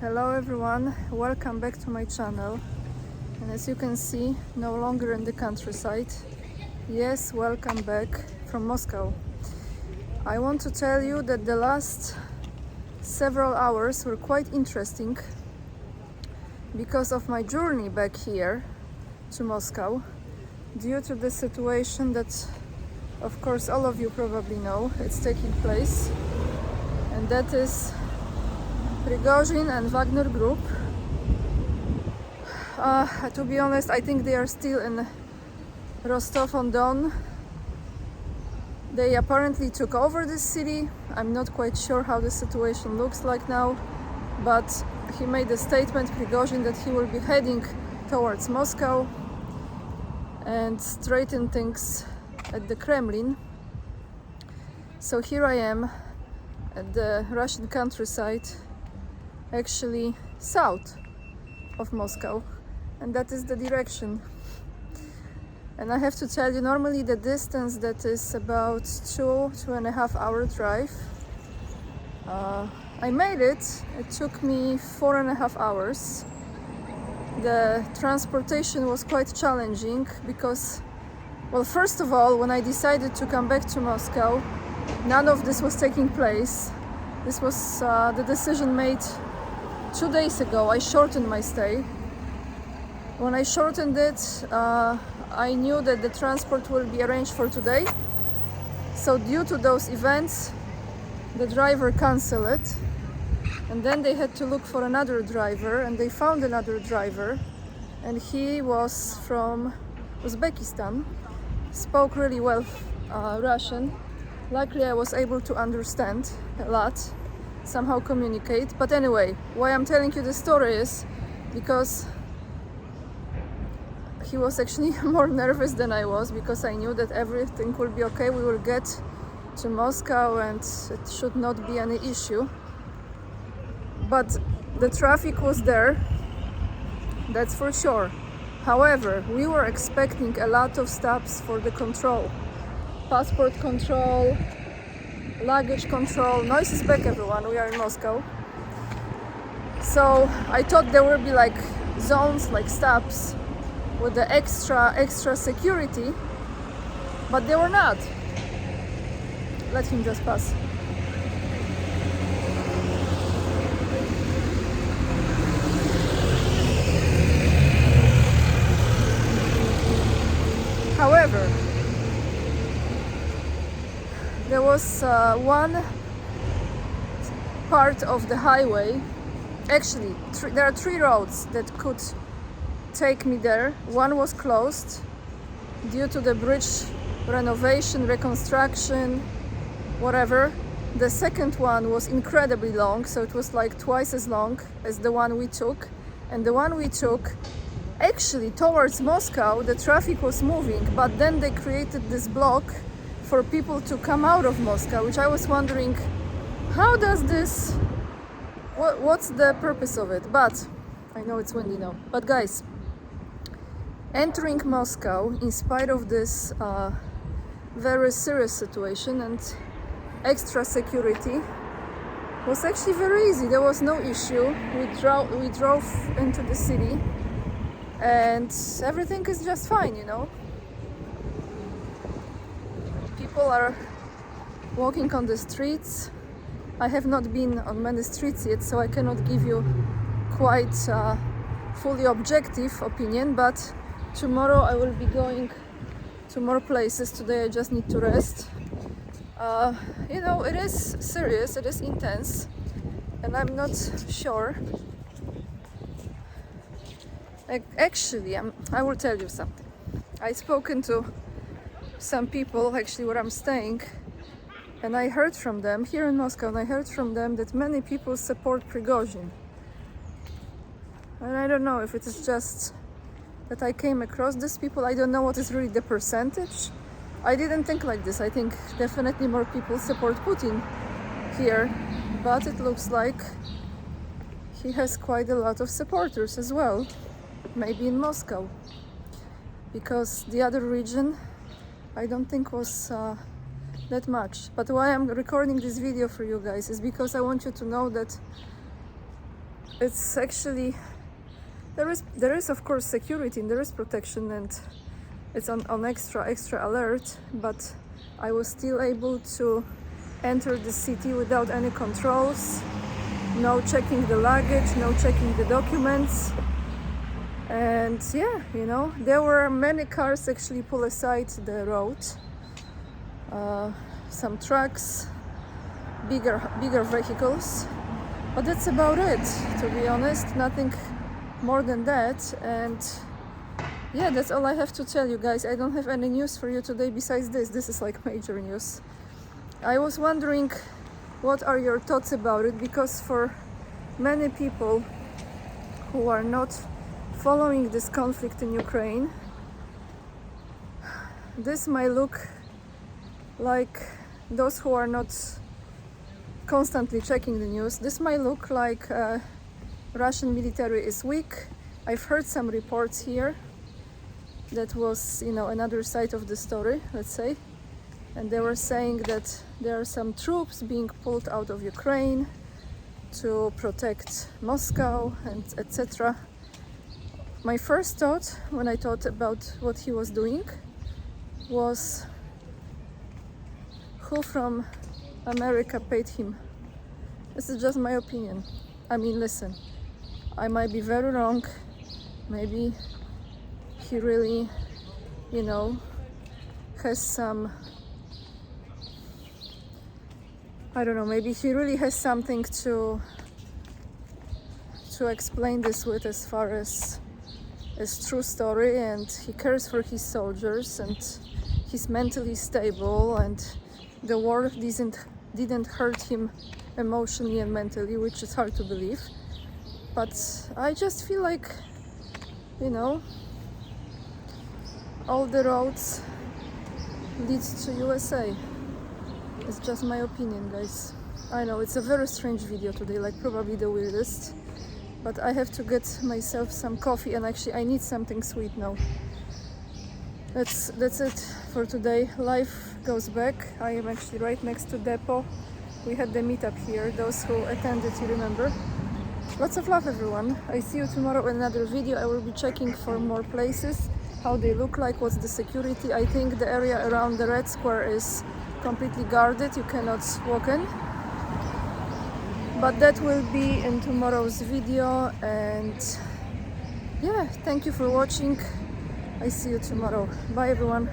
Hello everyone, welcome back to my channel. And as you can see, no longer in the countryside. Yes, welcome back from Moscow. I want to tell you that the last several hours were quite interesting because of my journey back here to Moscow, due to the situation that, of course, all of you probably know it's taking place, and that is Prigozhin and Wagner Group. To be honest, I think they are still in Rostov-on-Don. They apparently took over this city. I'm not quite sure how the situation looks like now, but he made a statement, Prigozhin, that he will be heading towards Moscow and straighten things at the Kremlin. So here I am at the Russian countryside, actually south of Moscow, and that is the direction. And I have to tell you, normally the distance that is about 2.5 hour drive, I made it. It took me 4.5 hours. The transportation was quite challenging because, well, first of all, when I decided to come back to Moscow, none of this was taking place. This was the decision made 2 days ago. I shortened my stay. When I shortened it, I knew that the transport will be arranged for today. So due to those events, the driver canceled it, and then they had to look for another driver, and they found another driver, and he was from Uzbekistan, spoke really well Russian. Luckily I was able to understand a lot, somehow communicate. But anyway, why I'm telling you the story is because he was actually more nervous than I was, because I knew that everything will be okay. We will get to Moscow and it should not be any issue. But the traffic was there, that's for sure. However, we were expecting a lot of stops for the control. Passport control, luggage control. Noise is back, everyone, we are in Moscow. So I thought there would be like zones, like stops with the extra security, but they were not. Let him just pass. However, there was one part of the highway, actually there are 3 roads that could take me there. One was closed due to the bridge renovation, reconstruction, whatever. The second one was incredibly long, so it was like twice as long as the one we took. And the one we took, actually towards Moscow, the traffic was moving, but then they created this block for people to come out of Moscow, which I was wondering, how does this, what's the purpose of it? But I know it's windy now. But guys, entering Moscow, in spite of this very serious situation and extra security, was actually very easy. There was no issue. We drove into the city and everything is just fine, you know. People are walking on the streets. I have not been on many streets yet, so I cannot give you quite fully objective opinion, but tomorrow I will be going to more places. Today I just need to rest. You know, it is serious, it is intense, and I'm not sure. Actually, I will tell you something. I've spoken to some people, actually, where I'm staying, and I heard from them here in Moscow, and I heard from them that many people support Prigozhin. And I don't know if it is just that I came across these people. I don't know what is really the percentage. I didn't think like this. I think definitely more people support Putin here, but it looks like he has quite a lot of supporters as well, maybe in Moscow, because the other region I don't think was that much. But why I'm recording this video for you guys is because I want you to know that it's actually there is of course security and there is protection and it's on extra alert, but I was still able to enter the city without any controls, no checking the luggage, no checking the documents. And yeah, you know, there were many cars actually pull aside the road, some trucks, bigger vehicles, but that's about it, to be honest, nothing more than that. And yeah, that's all I have to tell you guys. I don't have any news for you today besides this is like major news. I was wondering what are your thoughts about it, because for many people who are not following this conflict in Ukraine, this might look like, those who are not constantly checking the news, this might look like Russian military is weak. I've heard some reports here that was, you know, another side of the story, let's say, and they were saying that there are some troops being pulled out of Ukraine to protect Moscow and etc. My first thought when I thought about what he was doing was, who from America paid him? This is just my opinion. I mean, listen, I might be very wrong. Maybe he really, you know, has some, I don't know, maybe he really has something to explain this with, as far as true story, and he cares for his soldiers and he's mentally stable and the war didn't hurt him emotionally and mentally, which is hard to believe. But I just feel like, you know, all the roads lead to USA. It's just my opinion, guys. I know it's a very strange video today, like probably the weirdest, but I have to get myself some coffee, and actually I need something sweet now. That's it for today. Life goes back. I am actually right next to depot. We had the meetup here, those who attended, you remember. Lots of love, everyone. I see you tomorrow in another video. I will be checking for more places, how they look like, what's the security. I think the area around the Red Square is completely guarded, you cannot walk in. But that will be in tomorrow's video, and yeah, thank you for watching. I see you tomorrow. Bye everyone.